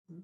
What's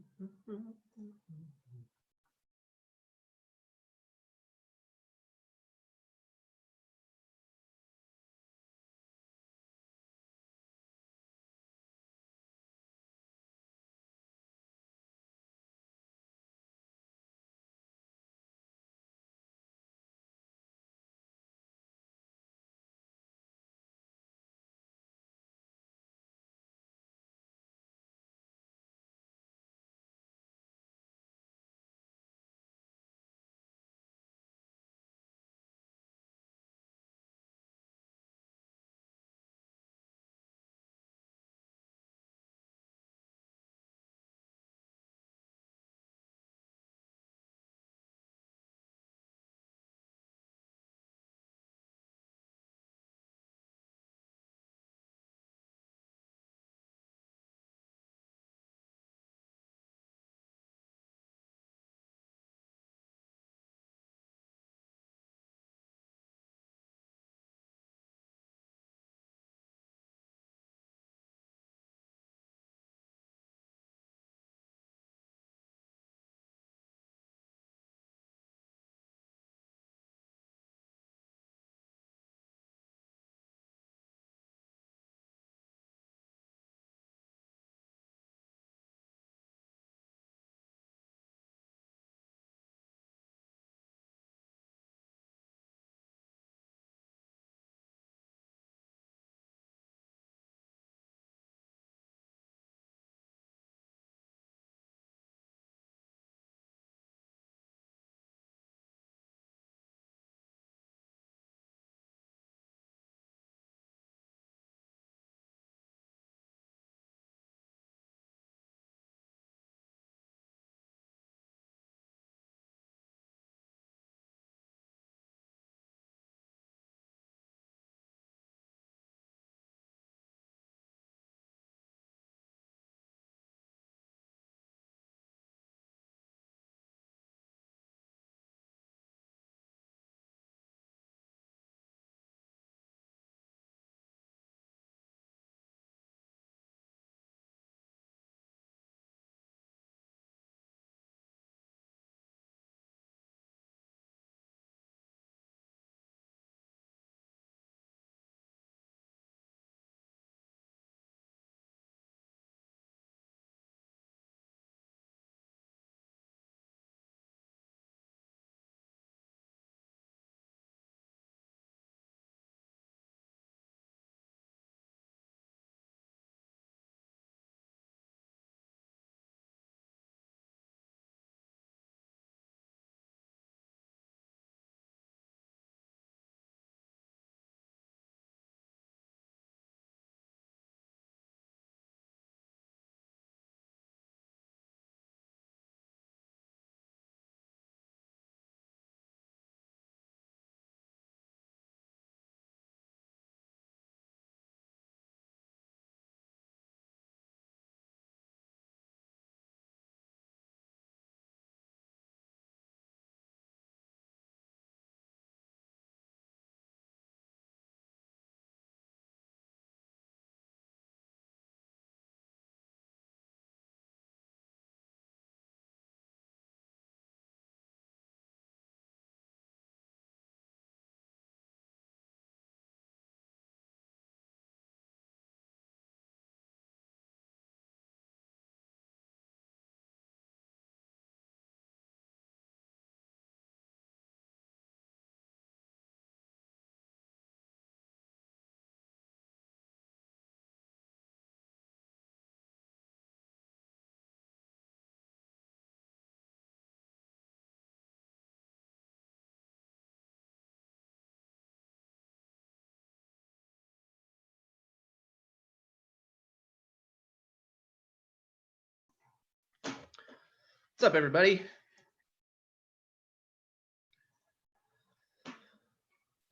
up, everybody?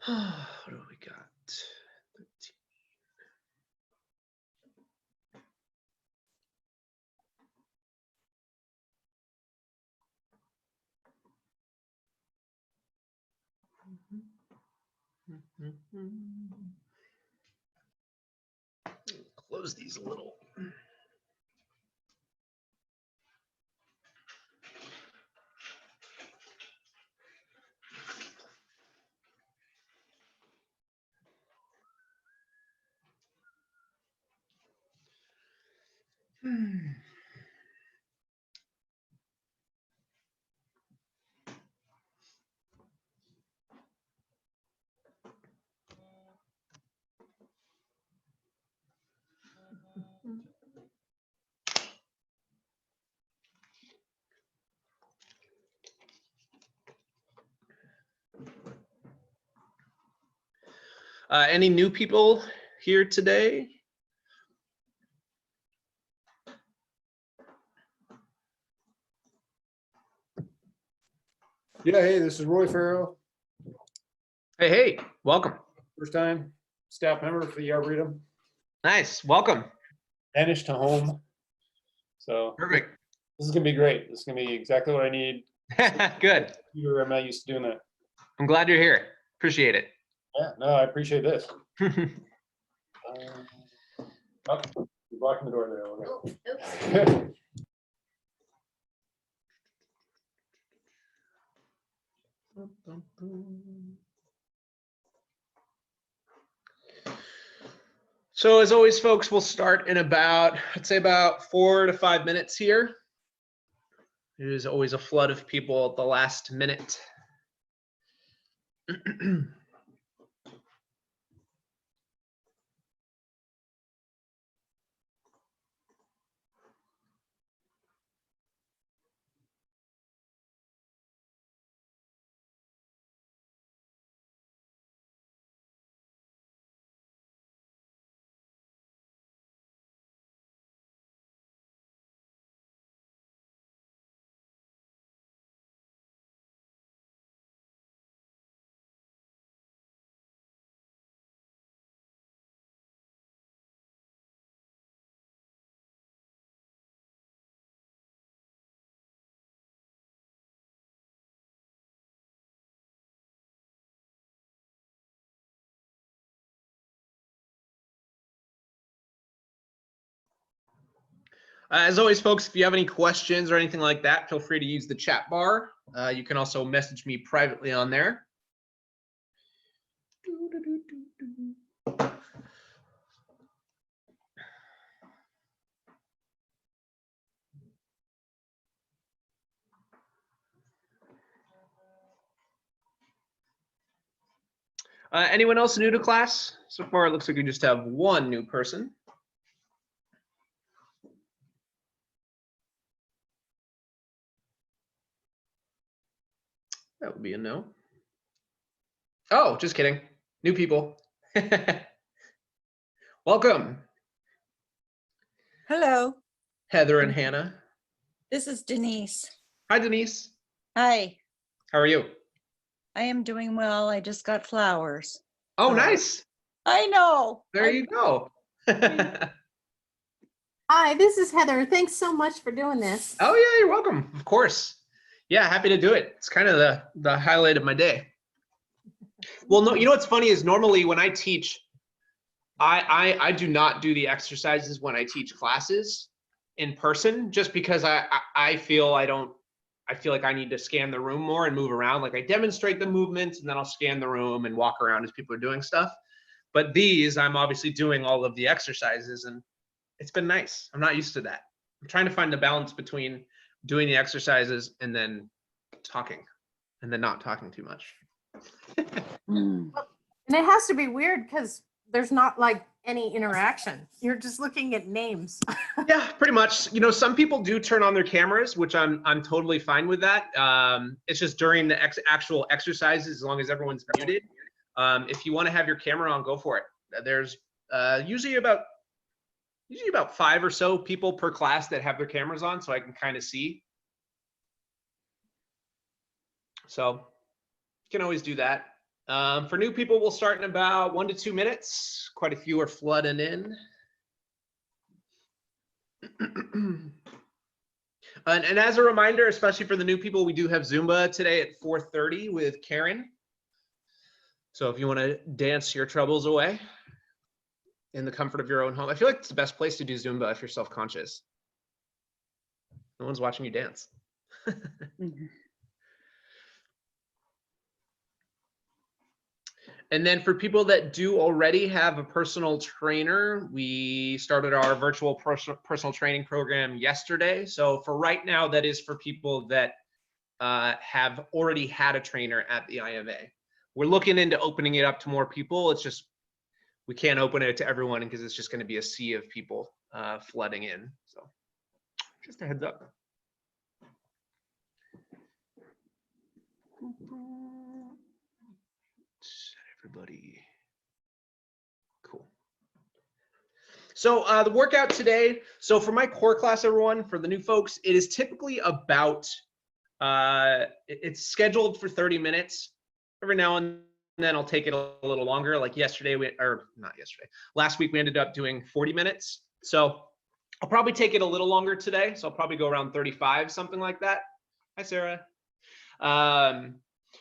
What do we got? 13. Close these a little. Any new people here today? Yeah, hey, this is Roy Farrow. Hey, welcome. First time staff member for the Arboretum. Nice, welcome. Vanished to home. So Perfect. this is gonna be great. This is gonna be exactly what I need. Good. I'm not used to doing that. I'm glad you're here. Appreciate it. Yeah, no, I appreciate this. Oh, you're blocking the door there. Okay. So as always, folks, we'll start in about, I'd say about 4 to 5 minutes here. There's always a flood of people at the last minute. As always, folks, if you have any questions or anything like that, feel free to use the chat bar. You can also message me privately on there. Anyone else new to class? So far, it looks like we just have one new person. That would be a no. Oh, just kidding. New people. Welcome, Hello, Heather and Hannah. this is Denise. Hi, Denise. Hi, How are you? I am doing well. I just got flowers. Oh, nice. I know. There you go. Hi, this is Heather. Thanks so much for doing this. Oh yeah, you're welcome. Of course. Yeah, happy to do it. It's kind of the highlight of my day. Well, no, you know what's funny is normally when I teach, I do not do the exercises when I teach classes in person, just because I feel like I need to scan the room more and move around. Like I demonstrate the movements and then I'll scan the room and walk around as people are doing stuff. But these, I'm obviously doing all of the exercises and it's been nice. I'm not used to that. I'm trying to find the balance between doing the exercises and then talking and then not talking too much. And it has to be weird because there's not like any interaction. You're just looking at names. Yeah, pretty much. You know, some people do turn on their cameras, which I'm totally fine with that. It's just during the actual exercises, as long as everyone's muted. If you want to have your camera on, go for it. There's usually about 5 or so people per class that have their cameras on, so I can kind of see. So you can always do that. For new people, we'll start in about 1 to 2 minutes. Quite a few are flooding in. And as a reminder, especially for the new people, we do have Zumba today at 4:30 with Karen. So if you want to dance your troubles away in the comfort of your own home, I feel like it's the best place to do Zumba if you're self-conscious. No one's watching you dance. And then for people that do already have a personal trainer, we started our virtual personal training program yesterday. So for right now, that is for people that have already had a trainer at the IMA. We're looking into opening it up to more people. It's just, we can't open it to everyone because it's just going to be a sea of people flooding in. So just a heads up. Everybody. Cool. So the workout today, so for my core class, everyone, for the new folks, it is typically about, it's scheduled for 30 minutes. Every now and then I'll take it a little longer. Like yesterday, last week we ended up doing 40 minutes. So I'll probably take it a little longer today. So I'll probably go around 35, something like that. Hi, Sarah.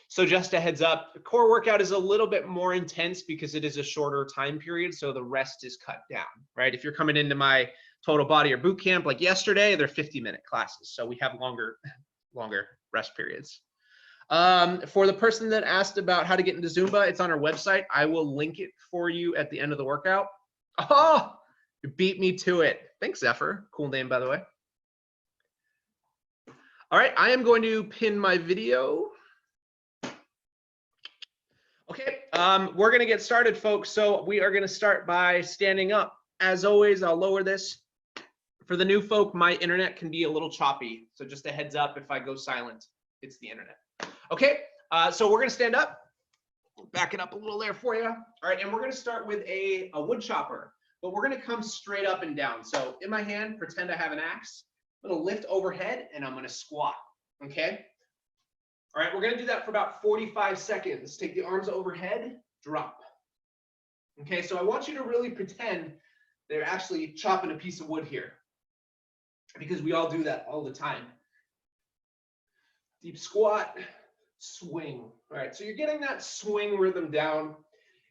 So just a heads up, the core workout is a little bit more intense because it is a shorter time period. So the rest is cut down, right? If you're coming into my total body or boot camp like yesterday, they're 50-minute classes. So we have longer rest periods. For the person that asked about how to get into Zumba, it's on our website. I will link it for you at the end of the workout. Oh, you beat me to it. Thanks, Zephyr. Cool name, by the way. All right, I am going to pin my video. Okay, we're going to get started, folks. So we are going to start by standing up. As always, I'll lower this. For the new folk, my internet can be a little choppy. So just a heads up, if I go silent, it's the internet. Okay, so we're going to stand up. Back it up a little there for you. All right, and we're going to start with a wood chopper, but we're going to come straight up and down. So in my hand, pretend I have an axe. I'm going to lift overhead, and I'm going to squat, okay? All right, we're going to do that for about 45 seconds. Take the arms overhead, drop. Okay, so I want you to really pretend they're actually chopping a piece of wood here, because we all do that all the time. Deep squat, swing. All right, so you're getting that swing rhythm down.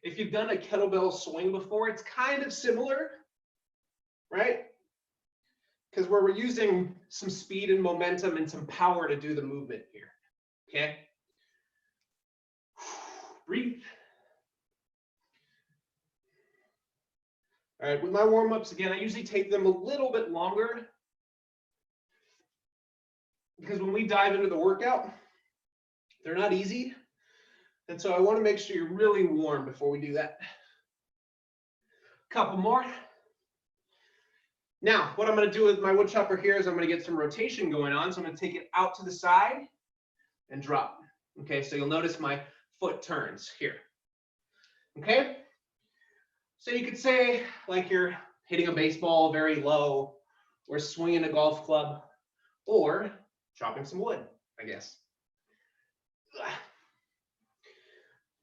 If you've done a kettlebell swing before, it's kind of similar, right? Because we're using some speed and momentum and some power to do the movement here. Okay, breathe. All right, with my warm-ups, again, I usually take them a little bit longer because when we dive into the workout, they're not easy. And so I want to make sure you're really warm before we do that. Couple more. Now, what I'm going to do with my wood chopper here is I'm going to get some rotation going on. So I'm going to take it out to the side and drop. Okay, so you'll notice my foot turns here. Okay, so you could say like you're hitting a baseball very low, or swinging a golf club, or chopping some wood, I guess.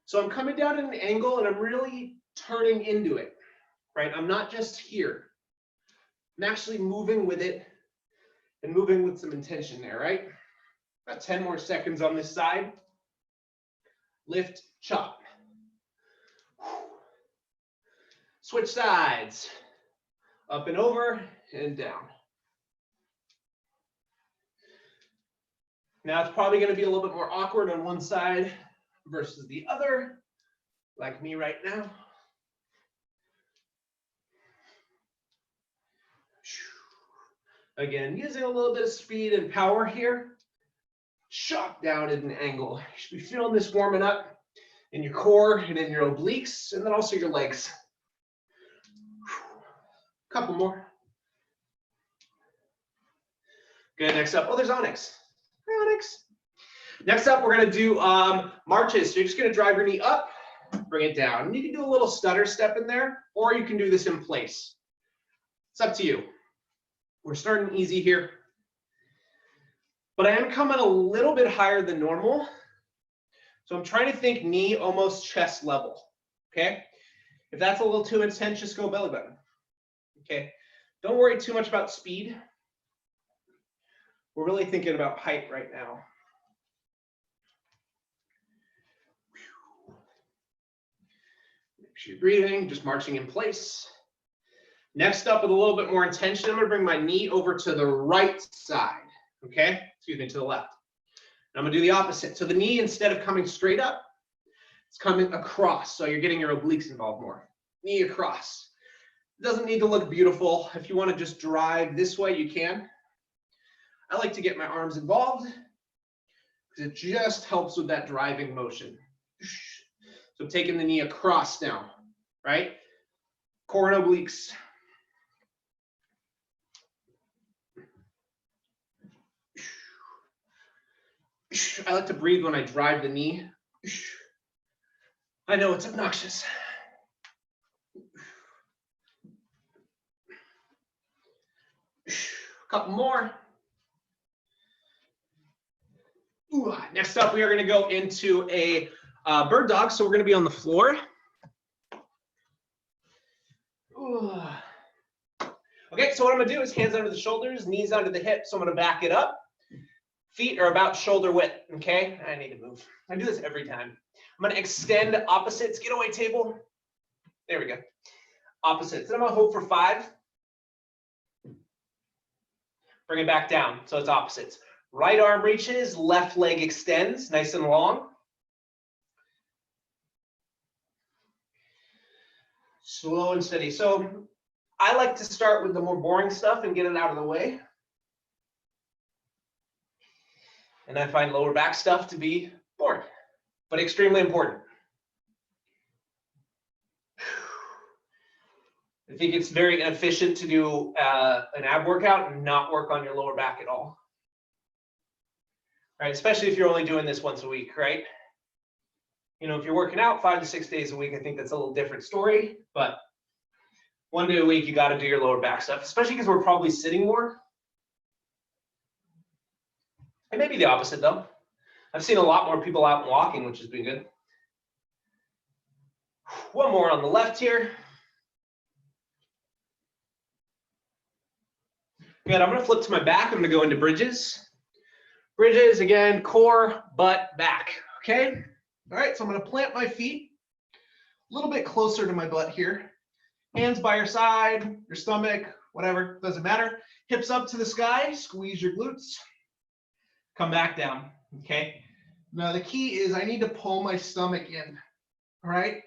So I'm coming down at an angle and I'm really turning into it, right? I'm not just here. I'm actually moving with it and moving with some intention there, right? About 10 more seconds on this side. Lift, chop. Switch sides. Up and over and down. Now it's probably going to be a little bit more awkward on one side versus the other, like me right now. Again, using a little bit of speed and power here. Chop down at an angle. You should be feeling this warming up in your core and in your obliques, and then also your legs. Couple more. Good, next up, oh, there's Onyx. Hi, Onyx. Next up, we're gonna do marches. So you're just gonna drive your knee up, bring it down. And you can do a little stutter step in there, or you can do this in place. It's up to you. We're starting easy here. But I am coming a little bit higher than normal. So I'm trying to think knee almost chest level, okay? If that's a little too intense, just go belly button, okay? Don't worry too much about speed. We're really thinking about height right now. Make sure you're breathing, just marching in place. Next up, with a little bit more intention, I'm gonna bring my knee over to the right side, okay? Excuse me, to the left. And I'm gonna do the opposite. So the knee, instead of coming straight up, It's coming across, so you're getting your obliques involved more. Knee across. It doesn't need to look beautiful. If you want to just drive this way, you can. I like to get my arms involved because it just helps with that driving motion. So I'm taking the knee across now, right? Core and obliques. I like to breathe when I drive the knee. I know it's obnoxious. A couple more. Ooh, next up, we are going to go into a bird dog. So we're going to be on the floor. Ooh. Okay, so what I'm going to do is hands under the shoulders, knees under the hips. So I'm going to back it up. Feet are about shoulder width, okay? I need to move. I do this every time. I'm going to extend opposites. Get away, table. There we go. Opposites. And I'm going to hold for 5. Bring it back down. So it's opposites. Right arm reaches, left leg extends, nice and long. Slow and steady. So I like to start with the more boring stuff and get it out of the way. And I find lower back stuff to be boring, but extremely important. I think it's very inefficient to do an ab workout and not work on your lower back at all. Right, especially if you're only doing this once a week, right? You know, if you're working out 5 to 6 days a week, I think that's a little different story, but 1 day a week, you got to do your lower back stuff, especially because we're probably sitting more. It may be the opposite though. I've seen a lot more people out and walking, which has been good. One more on the left here. Good, I'm gonna flip to my back. I'm gonna go into bridges. Bridges, again, core, butt, back, okay? All right, so I'm gonna plant my feet a little bit closer to my butt here. Hands by your side, your stomach, whatever, doesn't matter. Hips up to the sky, squeeze your glutes. Come back down, okay? Now the key is I need to pull my stomach in, all right? I'm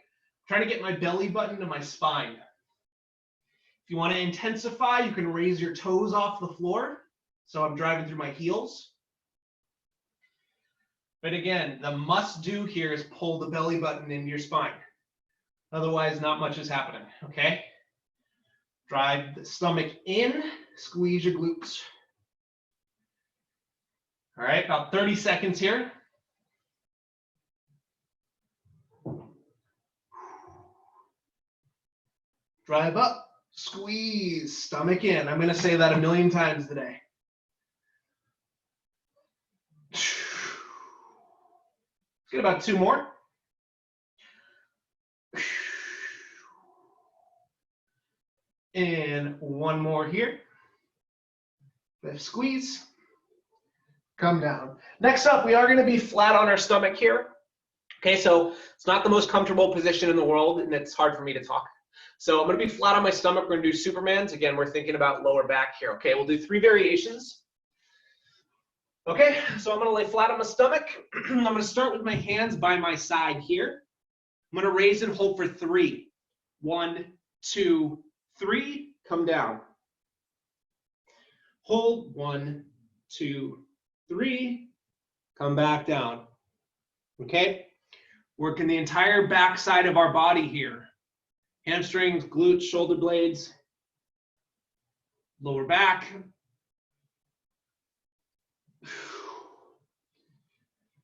trying to get my belly button to my spine. If you want to intensify, you can raise your toes off the floor. So I'm driving through my heels. But again, the must do here is pull the belly button into your spine. Otherwise, not much is happening, okay? Drive the stomach in, squeeze your glutes. All right, about 30 seconds here. Drive up, squeeze, stomach in. I'm going to say that 1,000,000 times today. Let's get about 2 more. And 1 more here. Left squeeze. Come down. Next up, we are going to be flat on our stomach here. Okay, so it's not the most comfortable position in the world, and it's hard for me to talk. So I'm going to be flat on my stomach. We're going to do Supermans. Again, we're thinking about lower back here. Okay, we'll do 3 variations. Okay, so I'm going to lay flat on my stomach. I'm going to start with my hands by my side here. I'm going to raise and hold for 3. 1, 2, 3. Come down. Hold. 1, 2, 3. Come back down. Okay, working the entire back side of our body here. Hamstrings, glutes, shoulder blades, lower back.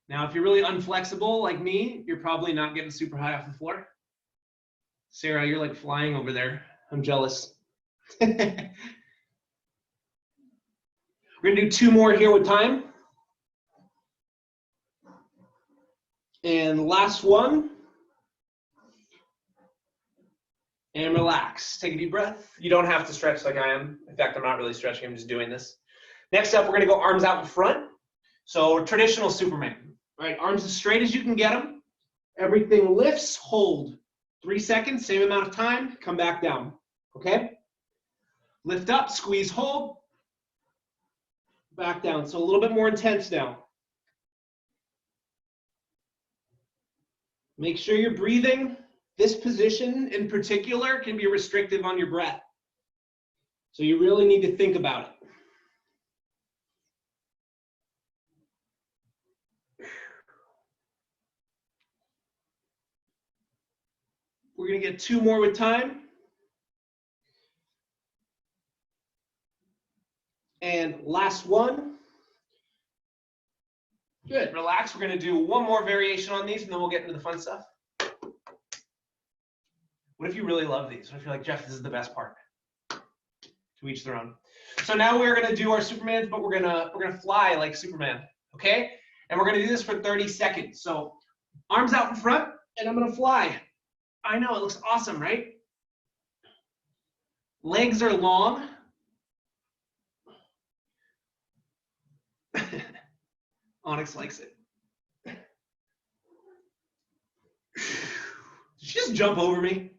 Now, if you're really unflexible like me, you're probably not getting super high off the floor. Sarah, you're like flying over there. I'm jealous. We're gonna do 2 more here with time. And last one. And relax. Take a deep breath. You don't have to stretch like I am. In fact, I'm not really stretching. I'm just doing this. Next up, we're going to go arms out in front. So traditional Superman. All right, arms as straight as you can get them. Everything lifts. Hold. 3 seconds, same amount of time. Come back down. Okay? Lift up, squeeze, hold. Back down. So a little bit more intense now. Make sure you're breathing. This position in particular can be restrictive on your breath. So you really need to think about it. We're going to get 2 more with time. And last one. Good, relax. We're going to do 1 more variation on these and then we'll get into the fun stuff. What if you really love these? What if you're like, Jeff, this is the best part? To each their own. So now we're going to do our Supermans, but we're going to fly like Superman, okay? And we're going to do this for 30 seconds. So arms out in front and I'm going to fly. I know, it looks awesome, right? Legs are long. Onyx likes it. Did she just jump over me?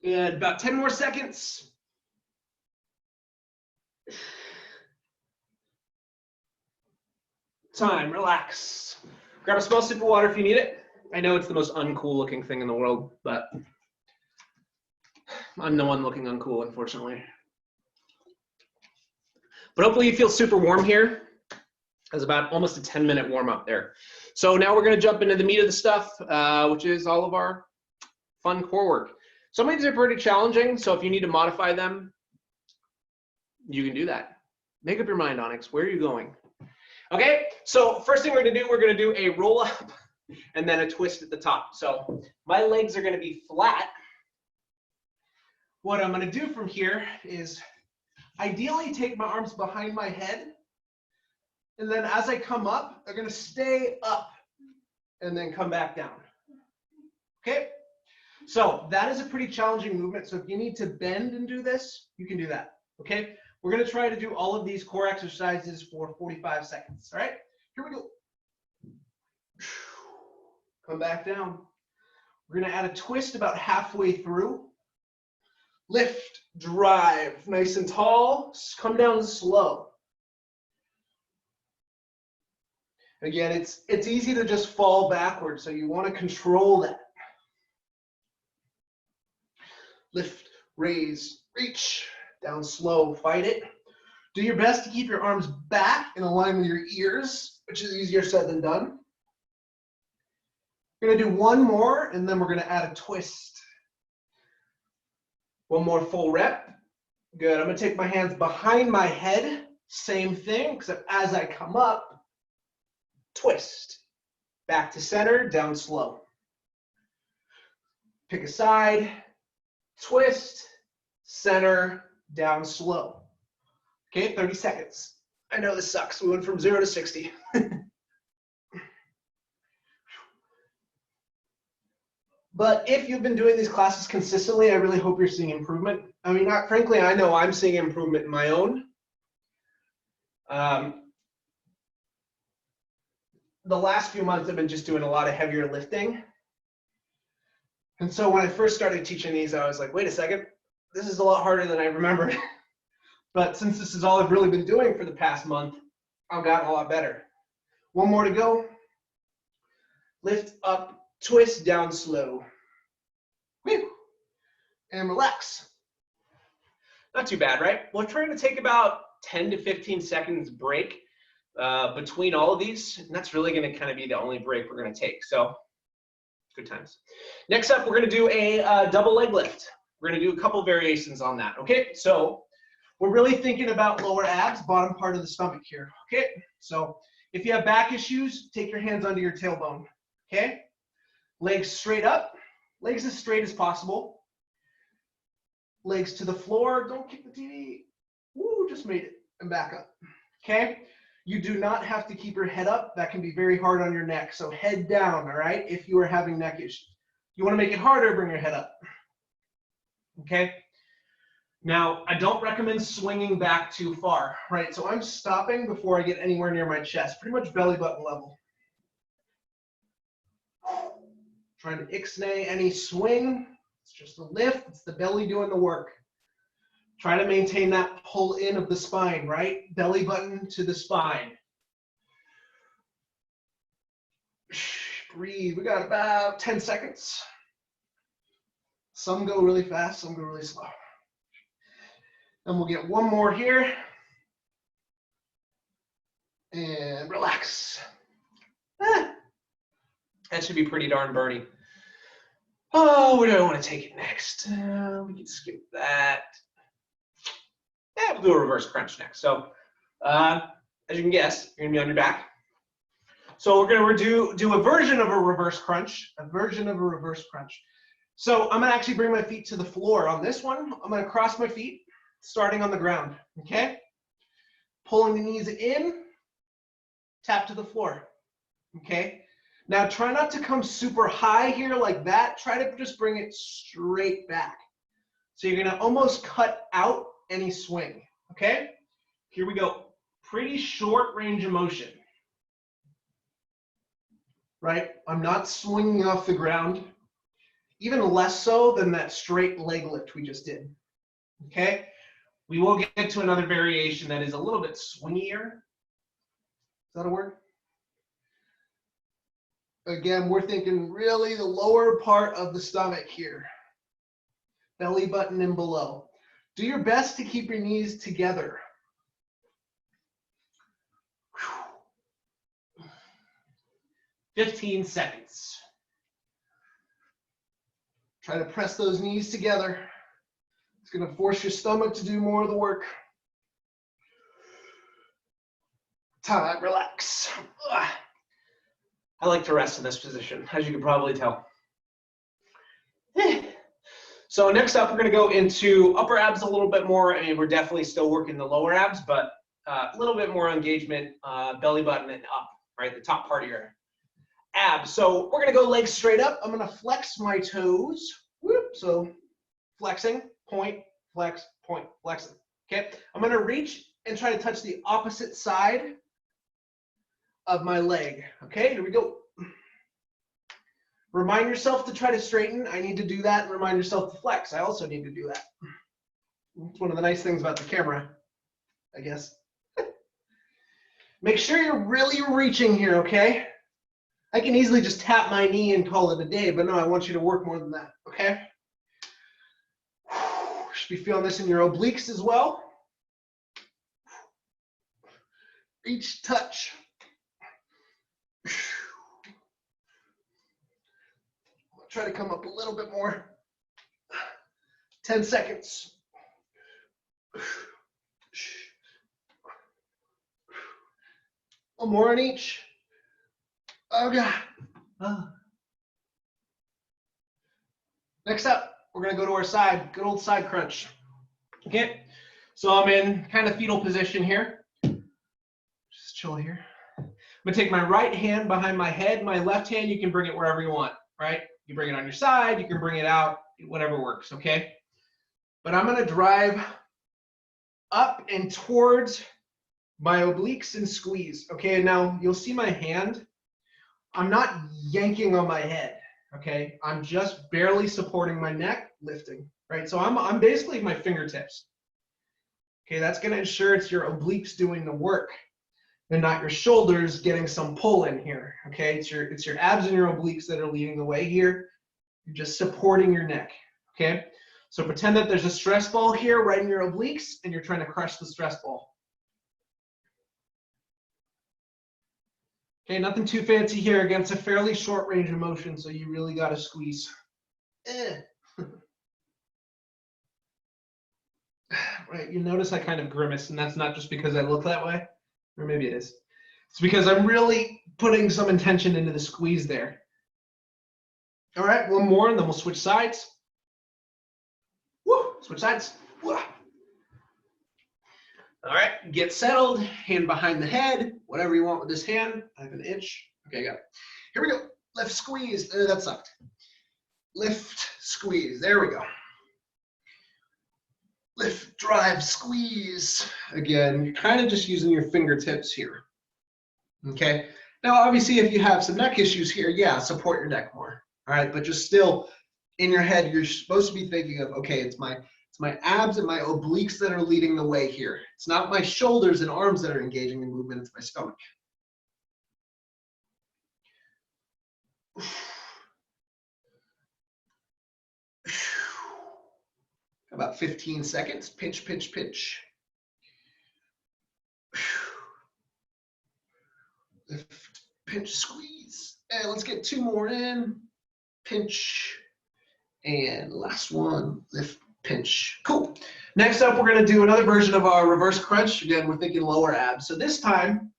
Good, about 10 more seconds. Time, relax. Grab a small sip of water if you need it. I know it's the most uncool looking thing in the world, but I'm the one looking uncool, unfortunately. But hopefully you feel super warm here. There's about almost a 10-minute warm up there. So now we're gonna jump into the meat of the stuff, which is all of our fun core work. Some of these are pretty challenging, so if you need to modify them, you can do that. Make up your mind, Onyx, where are you going? Okay, so first thing we're gonna do a roll up and then a twist at the top. So my legs are gonna be flat. What I'm gonna do from here is ideally take my arms behind my head, and then as I come up, they're gonna stay up and then come back down. Okay, so that is a pretty challenging movement. So if you need to bend and do this, you can do that, okay? We're gonna try to do all of these core exercises for 45 seconds, all right? Here we go. Come back down. We're gonna add a twist about halfway through. Lift, drive, nice and tall, come down slow. Again, it's easy to just fall backwards, so you wanna control that. Lift, raise, reach, down slow, fight it. Do your best to keep your arms back in line with your ears, which is easier said than done. We're gonna do 1 more, and then we're gonna add a twist. 1 more full rep. Good, I'm gonna take my hands behind my head, same thing, except as I come up, twist. Back to center, down slow. Pick a side, twist, center, down slow. Okay, 30 seconds. I know this sucks. We went from 0 to 60. But if you've been doing these classes consistently, I really hope you're seeing improvement. I mean, frankly, I know I'm seeing improvement in my own. The last few months I've been just doing a lot of heavier lifting. And so when I first started teaching these, I was like, wait a second, this is a lot harder than I remembered. But since this is all I've really been doing for the past month, I've gotten a lot better. 1 more to go. Lift up, twist, down slow. Whew. And relax. Not too bad, right? We're trying to take about 10 to 15 seconds break between all of these. And that's really gonna kind of be the only break we're gonna take. So good times. Next up, we're gonna do a double leg lift. We're gonna do a couple variations on that, okay? So we're really thinking about lower abs, bottom part of the stomach here, okay? So if you have back issues, take your hands under your tailbone, okay? Legs straight up, legs as straight as possible. Legs to the floor, don't kick the TV. Woo, just made it, and back up, okay? You do not have to keep your head up. That can be very hard on your neck. So head down, all right, if you are having neck issues. You wanna make it harder, bring your head up, okay? Now, I don't recommend swinging back too far, right? So I'm stopping before I get anywhere near my chest, pretty much belly button level. Trying to ixnay any swing. It's just a lift, it's the belly doing the work. Try to maintain that pull in of the spine, right? Belly button to the spine. breathe. We got about 10 seconds. Some go really fast, some go really slow. And we'll get one more here. And relax. That should be pretty darn burny. Oh, where do I want to take it next? We can skip that. Yeah, we'll do a reverse crunch next. So, as you can guess, you're gonna be on your back. So we're gonna do a version of a reverse crunch. So I'm gonna actually bring my feet to the floor on this one. I'm gonna cross my feet, starting on the ground. Okay. Pulling the knees in, tap to the floor. Okay. Now try not to come super high here like that. Try to just bring it straight back. So you're gonna almost cut out any swing, okay? Here we go. Pretty short range of motion, right? I'm not swinging off the ground, even less so than that straight leg lift we just did, okay? We will get to another variation that is a little bit swingier. Is that a word? Again, we're thinking really the lower part of the stomach here. Belly button and below. Do your best to keep your knees together. 15 seconds. Try to press those knees together. It's going to force your stomach to do more of the work. Time, relax. I like to rest in this position, as you can probably tell. So next up, we're going to go into upper abs a little bit more. I mean, we're definitely still working the lower abs, but a little bit more engagement, belly button and up, right? The top part of your abs. So we're going to go legs straight up. I'm going to flex my toes. Whoop. So flexing, point, flex, point, flexing. Okay. I'm going to reach and try to touch the opposite side of my leg. Okay, here we go. Remind yourself to try to straighten. I need to do that, and remind yourself to flex. I also need to do that. It's one of the nice things about the camera, I guess. Make sure you're really reaching here, okay? I can easily just tap my knee and call it a day, but no, I want you to work more than that, okay? Should be feeling this in your obliques as well. Reach, touch. Try to come up a little bit more. 10 seconds. One more on each. Oh, God. Next up, we're going to go to our side, good old side crunch. Okay, so I'm in kind of fetal position here. Just chill here. I'm going to take my right hand behind my head. My left hand, you can bring it wherever you want, right? You bring it on your side, you can bring it out, whatever works, okay? But I'm going to drive up and towards my obliques and squeeze, okay? Now, you'll see my hand. I'm not yanking on my head, okay? I'm just barely supporting my neck, lifting, right? So I'm basically my fingertips. Okay, that's going to ensure it's your obliques doing the work and not your shoulders getting some pull in here, okay? It's your abs and your obliques that are leading the way here. You're just supporting your neck, okay? So pretend that there's a stress ball here right in your obliques and you're trying to crush the stress ball. Okay, nothing too fancy here. Again, it's a fairly short range of motion, so you really got to squeeze. Right, you notice I kind of grimace, and that's not just because I look that way. Or maybe it is. It's because I'm really putting some intention into the squeeze there. All right, one more, and then we'll switch sides. Woo, switch sides. Woo. All right, get settled. Hand behind the head. Whatever you want with this hand. I have an itch. Okay, got it. Here we go. Lift, squeeze. That sucked. Lift, squeeze. There we go. Lift, drive, squeeze. Again, you're kind of just using your fingertips here. Okay. Now, obviously, if you have some neck issues here, yeah, support your neck more. All right, but just still in your head, you're supposed to be thinking of, okay, it's my abs and my obliques that are leading the way here. It's not my shoulders and arms that are engaging in movement, it's my stomach. About 15 seconds. Pinch, pinch, pinch. Lift, pinch, squeeze. And let's get 2 more in. Pinch. And last one. Lift, pinch. Cool. Next up, we're going to do another version of our reverse crunch. Again, we're thinking lower abs. So this time,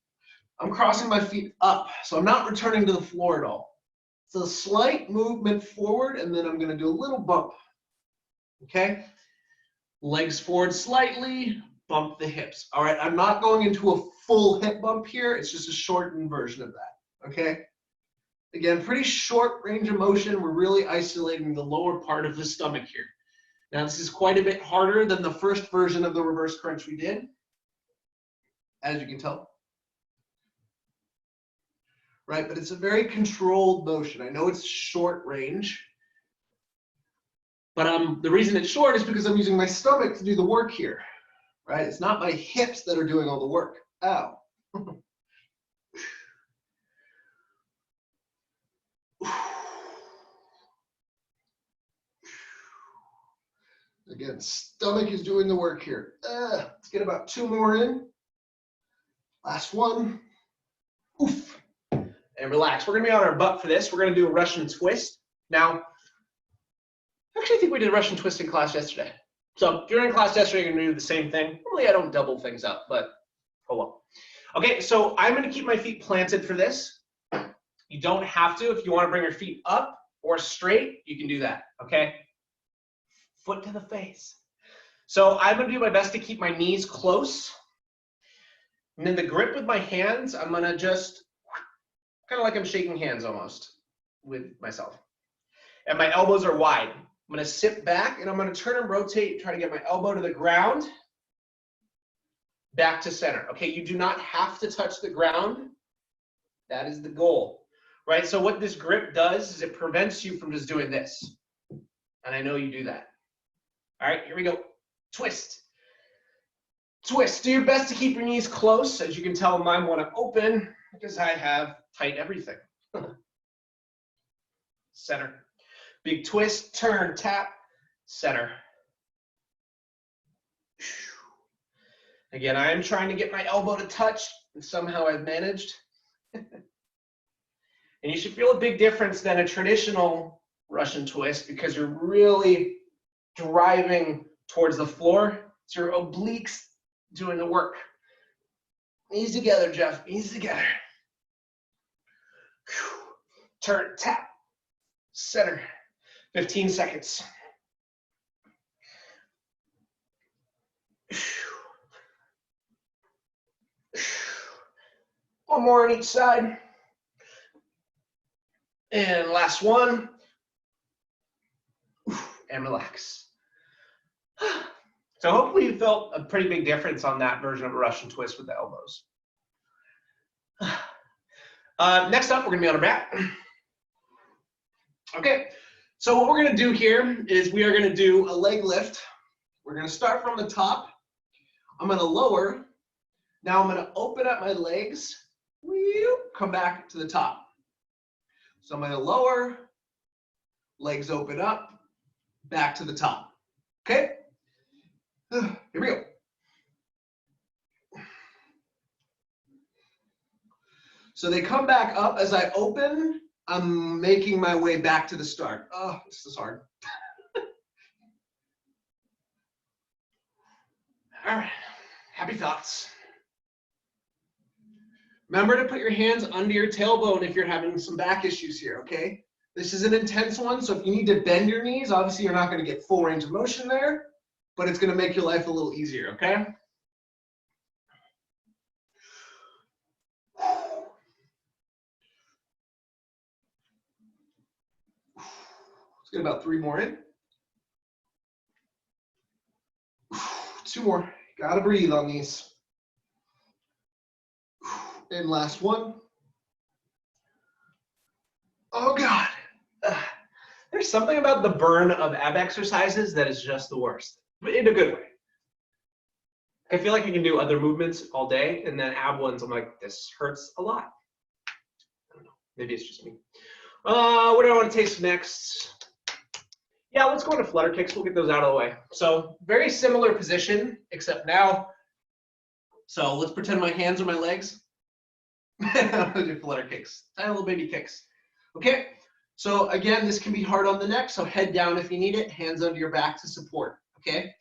I'm crossing my feet up. So I'm not returning to the floor at all. It's a slight movement forward, and then I'm going to do a little bump. Okay? Legs forward slightly, bump the hips. All right, I'm not going into a full hip bump here. It's just a shortened version of that. Okay? Again, pretty short range of motion. We're really isolating the lower part of the stomach here. Now, this is quite a bit harder than the first version of the reverse crunch we did, as you can tell. Right, but it's a very controlled motion. I know it's short range, but the reason it's short is because I'm using my stomach to do the work here, right? It's not my hips that are doing all the work. Ow. Again, stomach is doing the work here. Let's get about 2 more in. Last one. Oof. And relax. We're going to be on our butt for this. We're going to do a Russian twist. Now, actually, I think we did a Russian twist in class yesterday. So during class yesterday, you're going to do the same thing. Normally, I don't double things up, but oh well. Okay, so I'm going to keep my feet planted for this. You don't have to. If you want to bring your feet up or straight, you can do that, okay? Foot to the face. So I'm going to do my best to keep my knees close. And then the grip with my hands, I'm going to just kind of like I'm shaking hands almost with myself. And my elbows are wide. I'm going to sit back and I'm going to turn and rotate, try to get my elbow to the ground, back to center. Okay, you do not have to touch the ground. That is the goal, right? So what this grip does is it prevents you from just doing this. And I know you do that. All right, here we go. Twist. Twist. Do your best to keep your knees close. As you can tell, mine want to open because I have tight everything. Center. Big twist, turn, tap, center. Again, I am trying to get my elbow to touch, and somehow I've managed. And you should feel a big difference than a traditional Russian twist because you're really driving towards the floor. It's your obliques doing the work. Knees together, Jeff. Knees together. Turn, tap, center. 15 seconds. One more on each side. And last one. And relax. So hopefully you felt a pretty big difference on that version of a Russian twist with the elbows. Next up, we're going to be on our back. Okay, so what we're going to do here is we are going to do a leg lift. We're going to start from the top. I'm going to lower. Now I'm going to open up my legs. Come back to the top. So I'm going to lower, legs open up, back to the top. Okay? Here we go. So they come back up as I open. I'm making my way back to the start. Oh, this is hard. All right, happy thoughts. Remember to put your hands under your tailbone if you're having some back issues here, okay? This is an intense one, so if you need to bend your knees, obviously you're not going to get full range of motion there, but it's going to make your life a little easier, okay? Let's get about 3 more in. 2 more. Gotta breathe on these. And last one. Oh God. There's something about the burn of ab exercises that is just the worst, but in a good way. I feel like I can do other movements all day, and then ab ones, I'm like, this hurts a lot. I don't know. Maybe it's just me. What do I want to taste next? Yeah, let's go into flutter kicks. We'll get those out of the way. So very similar position, except now. So let's pretend my hands are my legs. I'm gonna do flutter kicks, tiny little baby kicks. Okay, so again, this can be hard on the neck, so head down if you need it, hands under your back to support, okay?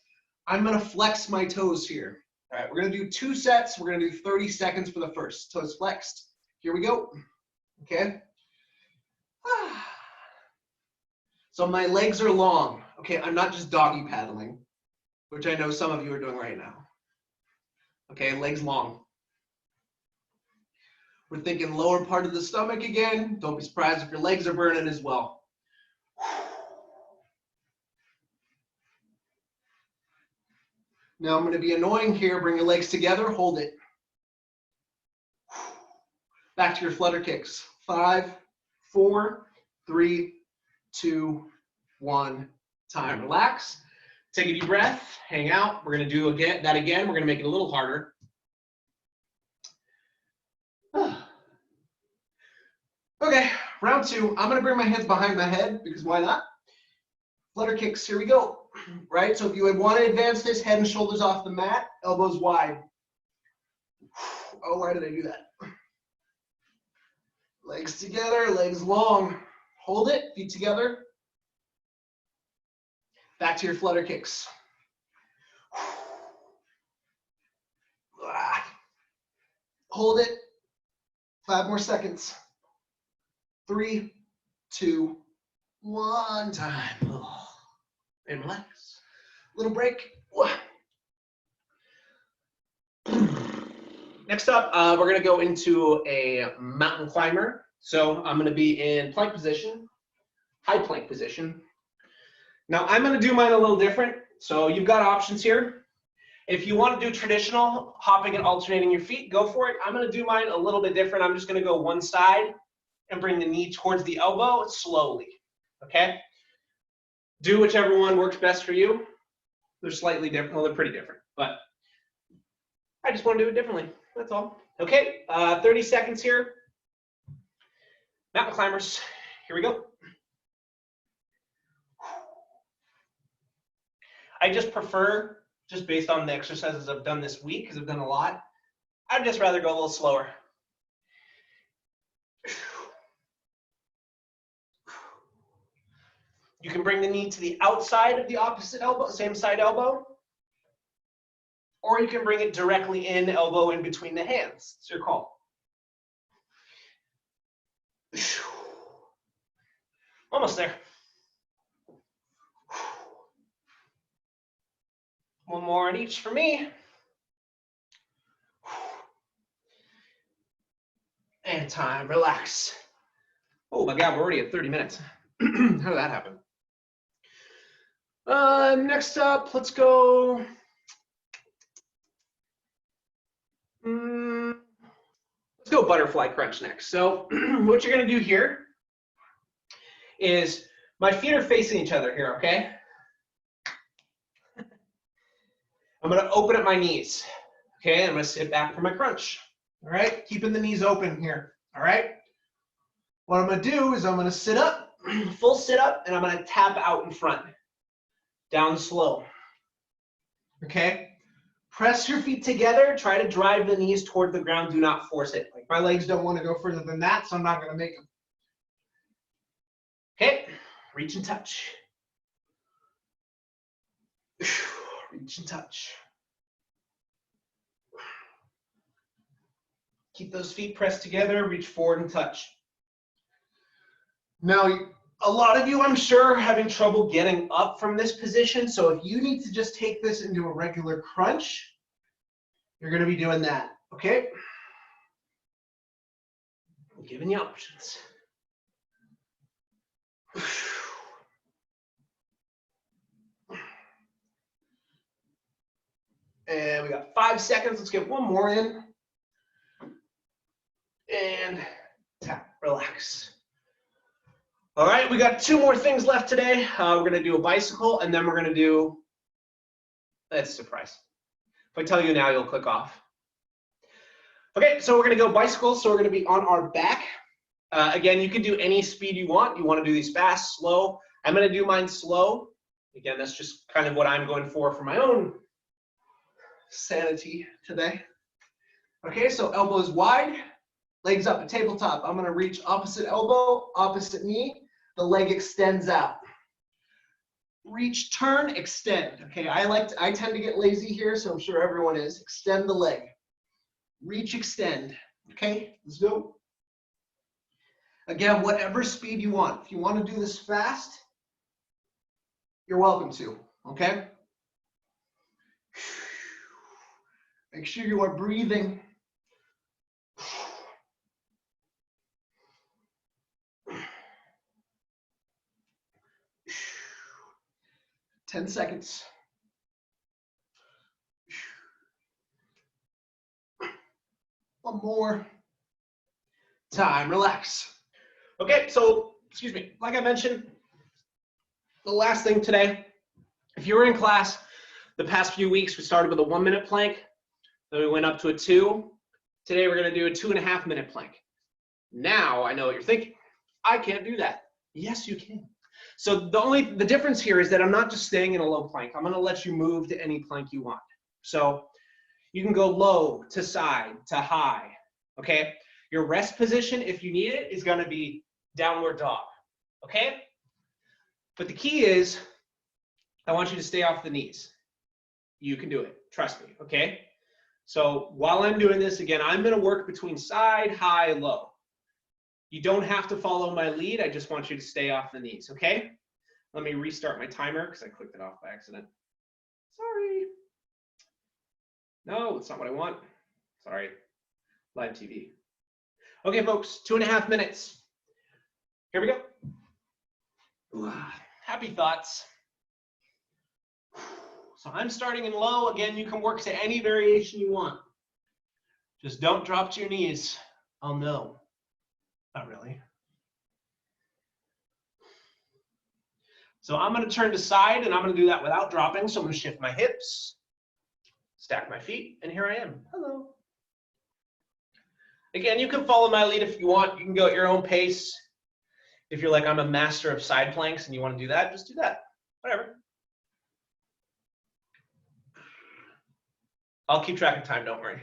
I'm gonna flex my toes here. All right, we're gonna do 2 sets. We're gonna do 30 seconds for the first. Toes flexed. Here we go, okay? So my legs are long, okay? I'm not just doggy paddling, which I know some of you are doing right now. Okay, legs long. We're thinking lower part of the stomach again. Don't be surprised if your legs are burning as well. Now I'm going to be annoying here. Bring your legs together. Hold it. Back to your flutter kicks. 5, 4, 3, 2, 1. Time. Relax. Take a deep breath. Hang out. We're going to do that again. We're going to make it a little harder. Okay, round 2. I'm going to bring my hands behind my head because why not? Flutter kicks. Here we go. Right? So if you would want to advance this, head and shoulders off the mat, elbows wide. Oh, why did I do that? Legs together, legs long. Hold it, feet together. Back to your flutter kicks. Hold it. 5 more seconds. 3, 2, 1. Time. And relax. Little break. Next up, we're going to go into a mountain climber. So I'm going to be in plank position, high plank position. Now I'm going to do mine a little different. So you've got options here. If you want to do traditional hopping and alternating your feet, go for it. I'm going to do mine a little bit different. I'm just going to go one side and bring the knee towards the elbow slowly. Okay? Do whichever one works best for you. They're slightly different. Well, they're pretty different, but I just want to do it differently. That's all. Okay, 30 seconds here. Mountain climbers. Here we go. I just prefer, just based on the exercises I've done this week, because I've done a lot, I'd just rather go a little slower. You can bring the knee to the outside of the opposite elbow, same side elbow, or you can bring it directly in, elbow in between the hands. It's your call. Almost there. One more on each for me. And time, relax. Oh my God, we're already at 30 minutes. How did that happen? Next up, let's go. Let's go butterfly crunch next. So what you're gonna do here is, my feet are facing each other here, okay? I'm gonna open up my knees, okay? I'm gonna sit back for my crunch, all right? Keeping the knees open here, all right? What I'm gonna do is I'm gonna sit up, full sit up, and I'm gonna tap out in front, down slow, okay? Press your feet together, try to drive the knees toward the ground, do not force it. Like my legs don't wanna go further than that, so I'm not gonna make them. Okay, reach and touch. Reach and touch. Keep those feet pressed together, reach forward and touch. Now, a lot of you, I'm sure, are having trouble getting up from this position, so if you need to just take this into a regular crunch, you're gonna be doing that, okay? I'm giving you options. And we got 5 seconds. Let's get one more in. And tap, relax. All right, we got 2 more things left today. We're gonna do a bicycle, and then we're gonna do, that's a surprise. If I tell you now, you'll click off. Okay, so we're gonna go bicycle. So we're gonna be on our back. Again, you can do any speed you want. You want to do these fast, slow. I'm going to do mine slow. Again, that's just kind of what I'm going for my own sanity today. Okay, so elbows wide, legs up at tabletop. I'm going to reach opposite elbow, opposite knee. The leg extends out. Reach, turn, extend. Okay, I tend to get lazy here, so I'm sure everyone is. Extend the leg. Reach, extend. Okay, let's go. Again, whatever speed you want. If you want to do this fast, you're welcome to. Okay? Make sure you are breathing. Ten seconds. One more. Time, relax. Okay, so, excuse me, like I mentioned, the last thing today, if you were in class the past few weeks, we started with a 1 minute plank, then we went up to a 2. Today we're gonna do a 2.5 minute plank. Now I know what you're thinking. I can't do that. Yes, you can. So the difference here is that I'm not just staying in a low plank. I'm gonna let you move to any plank you want. So you can go low to side to high, okay? Your rest position, if you need it, is gonna be downward dog, okay? But the key is, I want you to stay off the knees. You can do it, trust me, okay? So while I'm doing this, again, I'm gonna work between side, high, low. You don't have to follow my lead, I just want you to stay off the knees, okay? Let me restart my timer because I clicked it off by accident. Sorry. No, that's not what I want. Sorry, live TV. Okay, folks, 2.5 minutes. Here we go. Ooh, happy thoughts. So I'm starting in low. Again, you can work to any variation you want. Just don't drop to your knees. Oh no, not really. So I'm gonna turn to side and I'm gonna do that without dropping. So I'm gonna shift my hips, stack my feet, and here I am. Hello. Again, you can follow my lead if you want. You can go at your own pace. If you're like, I'm a master of side planks and you want to do that, just do that. Whatever. I'll keep track of time, don't worry.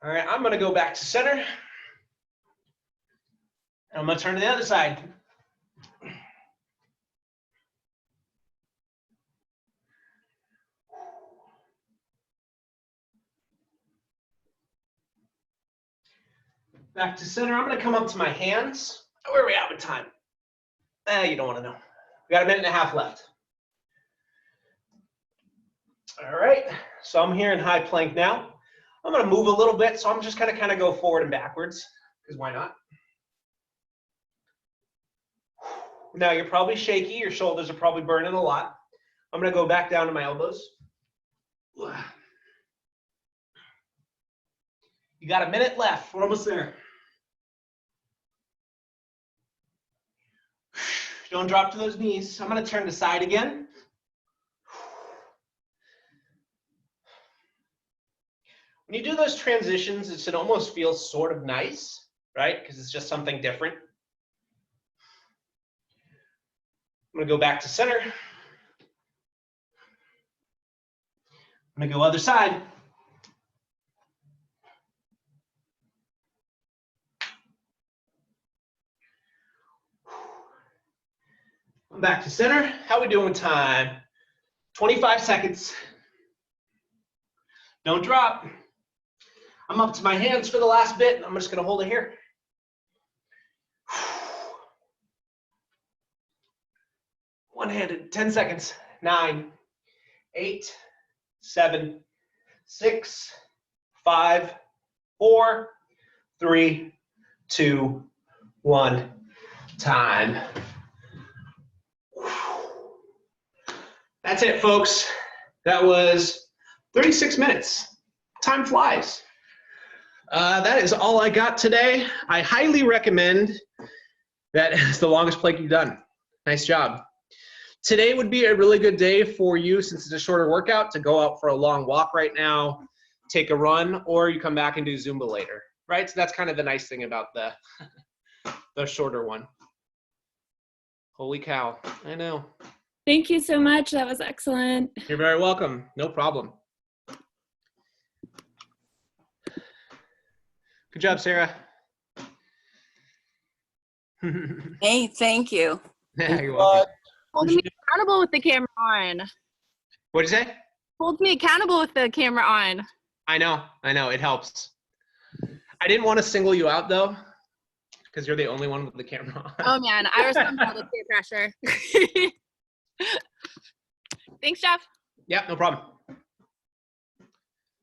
All right, I'm going to go back to center. And I'm going to turn to the other side. Back to center. I'm going to come up to my hands. Where are we at with time? You don't want to know. We got 1.5 minutes left. All right, so I'm here in high plank now. I'm going to move a little bit, so I'm just going to kind of go forward and backwards, because why not? Now you're probably shaky. Your shoulders are probably burning a lot. I'm going to go back down to my elbows. You got 1 minute left. We're almost there. Don't drop to those knees. I'm going to turn to side again. When you do those transitions, it should almost feel sort of nice, right? Because it's just something different. I'm going to go back to center. I'm going to go other side. I'm back to center. How we doing with time? 25 seconds. Don't drop. I'm up to my hands for the last bit, and I'm just going to hold it here. One-handed, 10 seconds. 9, 8, 7, 6, 5, 4, 3, 2, 1. Time. That's it, folks. That was 36 minutes. Time flies. That is all I got today. I highly recommend that. It's the longest plank you've done. Nice job. Today would be a really good day for you, since it's a shorter workout, to go out for a long walk right now, take a run, or you come back and do Zumba later. right? So that's kind of the nice thing about the the shorter one. Holy cow, I know. Thank you so much. That was excellent. You're very welcome. No problem. Good job, Sarah. Hey, thank you. Yeah, you're welcome. Holding me accountable with the camera on. What'd you say? Holds me accountable with the camera on. I know, it helps. I didn't want to single you out though, because you're the only one with the camera on. Oh man, I respond well to peer pressure. Thanks, Jeff. Yeah, no problem.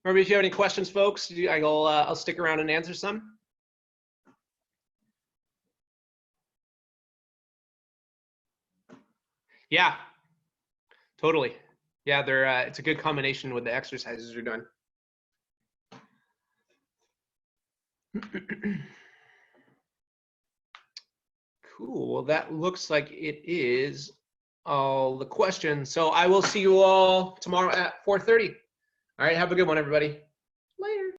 Remember, if you have any questions, folks, I'll stick around and answer some. Yeah, totally. Yeah, it's a good combination with the exercises you're doing. Cool. Well, that looks like it is all the questions. So I will see you all tomorrow at 4:30. All right. Have a good one, everybody.